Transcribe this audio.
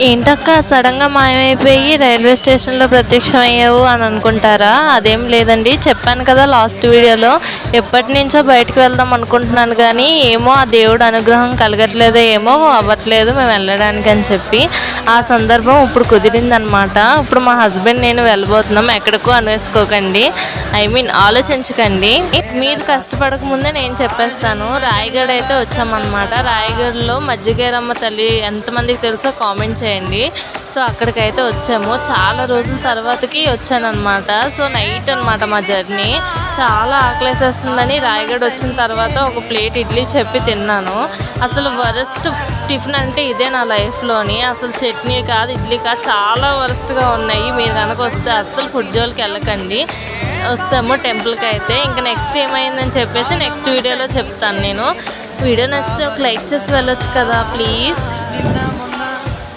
ఏంటక్క సడన్గా మాయమైపోయి రైల్వే స్టేషన్లో ప్రత్యక్షమయ్యావు అని అనుకుంటారా? అదేం లేదండి, చెప్పాను కదా లాస్ట్ వీడియోలో, ఎప్పటి నుంచో బయటకు వెళ్దాం అనుకుంటున్నాను కానీ ఏమో ఆ దేవుడు అనుగ్రహం కలగట్లేదో ఏమో అవ్వట్లేదు మేము వెళ్ళడానికి అని చెప్పి ఆ సందర్భం ఇప్పుడు కుదిరిందనమాట. ఇప్పుడు మా హస్బెండ్ నేను వెళ్ళబోతున్నాం. ఎక్కడికో అనేసుకోకండి, ఆలోచించకండి. మీరు కష్టపడక ముందే నేను చెప్పేస్తాను. రాయగఢ్ అయితే వచ్చామన్నమాట. రాయగఢ్లో మజ్జిగేరమ్మ తల్లి ఎంతమందికి తెలుసో కామెంట్ చేయండి. సో అక్కడికైతే వచ్చాము. చాలా రోజుల తర్వాతకి వచ్చానమాట. సో నైట్ అనమాట మా జర్నీ. చాలా ఆకలేసేస్తుందని రాయగఢ్ వచ్చిన తర్వాత ఒక ప్లేట్ ఇడ్లీ చెప్పి తిన్నాను. అసలు వరస్ట్ టిఫిన్ అంటే ఇదే నా లైఫ్లోని. అసలు చట్నీ కాదు, ఇడ్లీ కాదు, చాలా వరస్ట్గా ఉన్నాయి. మీరు కనుక వస్తే అస్సలు ఫుడ్ జోలికి వెళ్ళకండి. వస్తాము టెంపుల్కి అయితే. ఇంకా నెక్స్ట్ ఏమైందని చెప్పేసి నెక్స్ట్ వీడియోలో చెప్తాను నేను. వీడియో నచ్చితే ఒక లైక్ చేసి వెళ్ళొచ్చు కదా ప్లీజ్.